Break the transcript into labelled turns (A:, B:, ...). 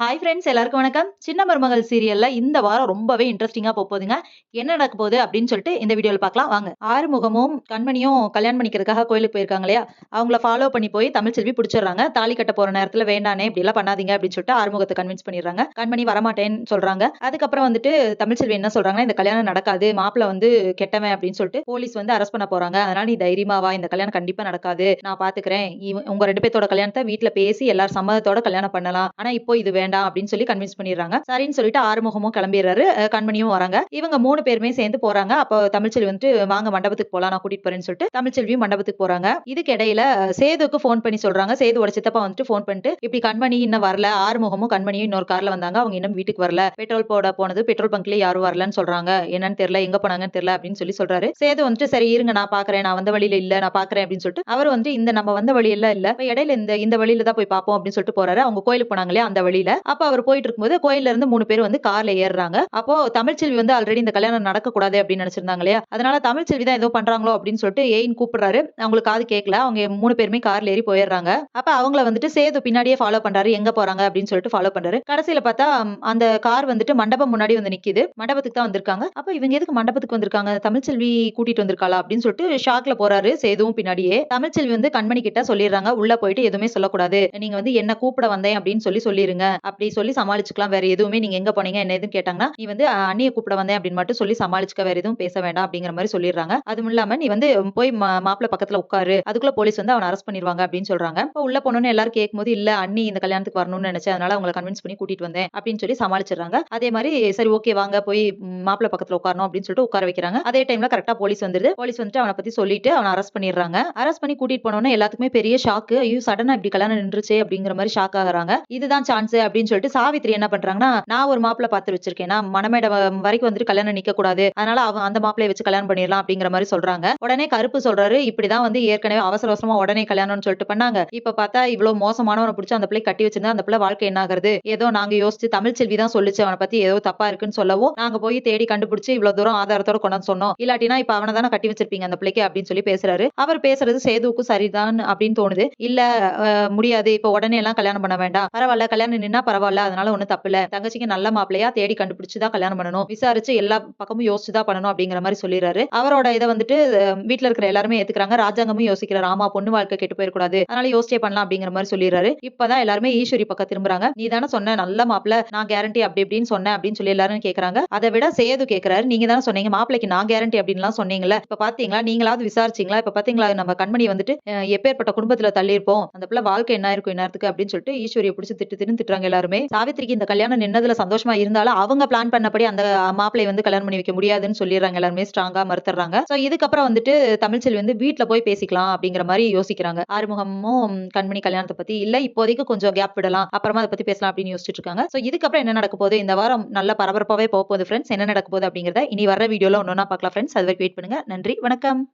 A: Hi friends எல்லாருக்கும் வணக்கம். சின்ன மருமகள் சீரியல்ல இந்த வாரம் ரொம்பவே இன்ட்ரெஸ்டிங்கா போகுதுங்க. என்ன நடக்க போகுது அப்படின்னு சொல்லிட்டு இந்த வீடியோல பார்க்கலாம் வாங்க. ஆறுமுகமும் கண்மணியும் கல்யாணம் பண்ணிக்கிறதுக்காக கோயிலுக்கு போயிருக்காங்க இல்லையா? அவங்கள ஃபாலோ பண்ணி போய் தமிழ்ச்செல்வி பிடிச்சிடுறாங்க. தாலி கட்ட போற நேரத்துல வேண்டானே இப்படி எல்லாம் பண்ணாதீங்க அப்படின்னு சொல்லிட்டு ஆறுமுகத்தை கன்வின்ஸ் பண்ணிடுறாங்க. கண்மணி வரமாட்டேன்னு சொல்றாங்க. அதுக்கப்புறம் வந்துட்டு தமிழ்ச்செல்வி என்ன சொல்றாங்கன்னா, இந்த கல்யாணம் நடக்காது, மாப்பிள்ள வந்து கெட்டவன் அப்படின்னு சொல்லிட்டு போலீஸ் வந்து அரெஸ்ட் பண்ண போறாங்க. அதனால நீ தைரியமா வா, இந்த கல்யாணம் கண்டிப்பா நடக்காது, நான் பாத்துக்கிறேன். உங்க 2 பேத்தோட கல்யாணத்தை வீட்டுல பேசி எல்லாரும் சம்மதத்தோட கல்யாணம் பண்ணலாம். ஆனா இப்போ இது வேண்டாம் அப்படின்னு சொல்லி கன்வின்ஸ் பண்ணிடுறாங்க. சரின்னு சொல்லிட்டு ஆறுமுகமும் கிளம்பிடுறாரு. கண்மணியும் வராங்க. இவங்க 3 பேருமே சேர்ந்து போறாங்க. அப்போ தமிழ்ச்செல்வி வந்துட்டு வாங்க மண்டபத்துக்கு போலாம், நான் கூட்டிட்டு போறேன்னு சொல்லிட்டு தமிழ்ச்செல்வியும் மண்டபத்துக்கு போறாங்க. இதுக்கு இடையில சேதுக்கு போன் பண்ணி சொல்றாங்க. சேதுவோட சித்தப்பா வந்துட்டு போன் பண்ணிட்டு இப்படி கண்மணி இன்னும் வரல, ஆறுமுகமும் கண்மணியும் இன்னொரு கார்ல வந்தாங்க, அவங்க இன்னும் வீட்டுக்கு வரல, பெட்ரோல் போட போனது பெட்ரோல் பங்க்ல யாரும் வரலன்னு சொல்றாங்க, என்னன்னு தெரியல, எங்க போனாங்கன்னு தெரியல அப்படின்னு சொல்லி சொல்றாரு. சேது வந்துட்டு சரி இருங்க நான் பாக்குறேன், நான் வந்த வழியில இல்ல, நான் பாக்குறேன் அப்படின்னு சொல்லிட்டு அவர் வந்து இந்த நம்ம வந்த வழியில இல்ல, இடையில இந்த வழியில தான் போய் பாப்போம் அப்படின்னு சொல்லிட்டு போறாரு. அவங்க கோயிலுக்கு போனாங்க இல்லையா அந்த வழியில. அப்ப அவர் போயிட்டு இருக்கும்போது கோயில்ல இருந்து 3 பேர் வந்து கார்ல ஏறுறாங்க. அப்போ தமிழ்ச்செல்வி வந்து ஆல்ரெடி இந்த கல்யாணம் நடக்கக்கூடாது அப்படின்னு நினைச்சிருந்தாங்க இல்லையா? அதனால தமிழ்ச்செல்வி தான் ஏதோ பண்றாங்களோ அப்படின்னு சொல்லிட்டு ஏயின் கூப்பிடுறாரு. அவங்களுக்கு காது கேட்கல. அவங்க 3 பேருமே கார்ல ஏறி போயிடுறாங்க. அப்ப அவங்கள வந்துட்டு சேது பின்னாடியே ஃபாலோ பண்றாரு. எங்க போறாங்க அப்படின்னு சொல்லிட்டு ஃபாலோ பண்றாரு. கடைசியில பார்த்தா அந்த கார் வந்துட்டு மண்டபம் முன்னாடி வந்து நிக்குது. மண்டபத்துக்கு தான் வந்திருக்காங்க. அப்ப இவங்க எதுக்கு மண்டபத்துக்கு வந்திருக்காங்க? தமிழ்ச்செல்வி கூட்டிட்டு வந்திருக்காளா அப்படின்னு சொல்லிட்டு ஷாக்ல போறாரு சேதுவும் பின்னாடியே. தமிழ்ச்செல்வி வந்து கண்மணி கிட்ட சொல்லிடுறாங்க, உள்ள போயிட்டு எதுவுமே சொல்லக்கூடாது, நீங்க வந்து என்ன கூப்பிட வந்தேன் அப்படின்னு சொல்லிருங்க, அப்படி சொல்லி சமாளிச்சுக்கலாம், வேற எதுவுமே நீங்க எங்க போனீங்க என்ன எதுன்னு கேட்டாங்கன்னா நீ வந்து அண்ணிய கூப்பிட வந்தேன் அப்படின்னு மட்டும் சொல்லி சமாளிச்சுக்க, வேற எதுவும் பேச வேண்டாம் அப்படிங்கிற மாதிரி சொல்லிடுறாங்க. அதுவும் இல்லாம நீ வந்து போய் மாப்பிள்ள பக்கத்துல உட்காரு, அதுக்குள்ள போலீஸ் வந்து அவனை அரெஸ்ட் பண்ணிடுவாங்க அப்படின்னு சொல்றாங்க. இப்ப உள்ள போனோன்னு எல்லாரும் கேட்கும்போது இல்ல அண்ணி இந்த கல்யாணத்துக்கு வரணும்னு நினைச்சேன், அதனால அவங்களை கன்வின்ஸ் பண்ணி கூட்டிட்டு வந்தேன் அப்படின்னு சொல்லி சமாளிச்சிடுறாங்க. அதே மாதிரி சரி ஓகே வாங்க போய் மாப்பிள்ள பக்கத்துல உட்காரணும் அப்படின்னு சொல்லிட்டு உட்கார வைக்கிறாங்க. அதே டைம்ல கரெக்டா போலீஸ் வந்துருது. போலீஸ் வந்துட்டு அவனை பத்தி சொல்லிட்டு அவனை அரெஸ்ட் பண்ணிடுறாங்க. அரெஸ்ட் பண்ணி கூட்டிட்டு போனோன்னு எல்லாத்துக்குமே பெரிய ஷாக்கு. ஐயோ சடனா இப்படி கல்யாணம் நின்றுச்சே அப்படிங்கிற மாதிரி ஷாக் ஆகுறாங்க. இதுதான் சான்ஸ் அப்படின்னு சொல்லிட்டு சாவித்திரி என்ன பண்றாங்கன்னா, நான் ஒரு மாப்பிள்ள பார்த்து வச்சிருக்கேன், நான் மணமேடை வரைக்கும் வந்துட்டு கல்யாணம் நிக்க கூடாது, அதனால அவன் அந்த மாப்பிள்ளைய வச்சு கல்யாணம் பண்ணிடலாம் அப்படிங்கிற மாதிரி சொல்றாங்க. உடனே கருப்பு சொல்றாரு, இப்படிதான் வந்து ஏற்கனவே அவசர அவசரமா உடனே கல்யாணம்னு சொல்லிட்டு பண்ணாங்க, இப்ப பார்த்தா இவ்வளவு மோசமானவனை பிடிச்சி அந்த பிள்ளை கட்டி வச்சிருந்தா அந்த பிள்ளை வாழ்க்கை என்ன ஆகுறது, ஏதோ நாங்க யோசிச்சு தமிழ்ச்செல்வி தான் சொல்லிச்சு அவனை பத்தி ஏதோ தப்பா இருக்குன்னு சொல்லவும் நாங்க போய் தேடி கண்டுபிடிச்சு இவ்வளவு தூரம் ஆதாரத்தோட கொண்டாந்து சொன்னோம், இல்லாட்டினா இப்ப அவனை தானே கட்டி வச்சிருப்பீங்க அந்த பிள்ளைக்கு அப்படின்னு சொல்லி பேசுறாரு. அவர் பேசுறது சேதுவுக்கும் சரிதான் அப்படின்னு தோணுது. இல்ல முடியாது, இப்ப உடனே எல்லாம் கல்யாணம் பண்ண வேண்டாம், பரவாயில்ல கல்யாணம் நின்னா பரவாயில்ல, அதனால ஒண்ணும் தப்பு இல்ல, தங்கச்சிக்கு நல்ல மாப்பிள்ளையா தேடி கண்டுபிடிச்சுதான் கல்யாணம் பண்ணணும், விசாரிச்சு எல்லா பக்கமும் யோசிச்சுதான் பண்ணணும் அப்படிங்கிற மாதிரி சொல்லிடுறாரு. அவரோட இதை வந்துட்டு வீட்டுல இருக்கிற எல்லாருமே ஏத்துக்கிறாங்க. ராஜாங்கமும் யோசிக்கிறாரு, ஆமா பொண்ணு வாழ்க்கை கெட்டு போயிடக்கூடாது, அதனால யோசிச்சே பண்ணலாம் அப்படிங்கிற மாதிரி சொல்லிடுறாரு. இப்பதான் எல்லாருமே ஈஸ்வரி பக்கம் திரும்புறாங்க. நீ தானே சொன்ன நல்ல மாப்பிள்ள, நான் கேரண்டி அப்படி இப்படின்னு சொன்னேன் அப்படின்னு சொல்லி எல்லாரும் கேக்குறாங்க. அதை விட சேது கேக்குறாரு, நீங்க தானே சொன்னீங்க மாப்பிள்ளைக்கு நான் கேரண்டி அப்படின்னு சொன்னீங்கல்ல, இப்ப பாத்தீங்களா, நீங்களாவது விசாரிச்சீங்களா, இப்ப பாத்தீங்களா நம்ம கண்மணி வந்துட்டு எப்பேற்பட்ட குடும்பத்துல தள்ளி இருப்போம், அந்த பிள்ளை வாழ்க்கை என்ன இருக்கும் இந்நேரத்துக்கு அப்படின்னு சொல்லிட்டு ஈஸ்வரியை பிடிச்சி திட்டுறாங்க எல்லாருமே. சாவித்திரிக்கு இந்த கல்யாணம் நின்னதுல சந்தோஷமா இருந்தாலும் அவங்க பிளான் பண்ணபடி அந்த மாப்பிளை வந்து கல்யாணம் பண்ணி வைக்க முடியாதுன்னு சொல்லிடுறாங்க. எல்லாருமே ஸ்ட்ராங்கா மறுத்துறாங்க. சோ இதுக்கப்புறம் வந்துட்டு தமிழ்ச்செல்வி வந்து வீட்டுல போய் பேசிக்கலாம் அப்படிங்கிற மாதிரி யோசிக்கிறாங்க. ஆறுமுகமும் கண்மணி கல்யாணத்தை பத்தி இல்ல, இப்போதைக்கு கொஞ்சம் கேப் விடலாம், அப்புறமா அதை பத்தி பேசலாம் அப்படின்னு யோசிச்சுட்டு இருக்காங்க. சோ இதுக்கப்புறம் என்ன நடக்க போகுது, இந்த வாரம் நல்ல பரபரப்பாவே போகுது ஃப்ரெண்ட்ஸ். என்ன நடக்க போகுது அப்படிங்கறத இனி வர வீடியோல ஒன்னொன்னா பார்க்கலாம் ஃப்ரெண்ட்ஸ். அது வரைக்கும் வெயிட் பண்ணுங்க. நன்றி, வணக்கம்.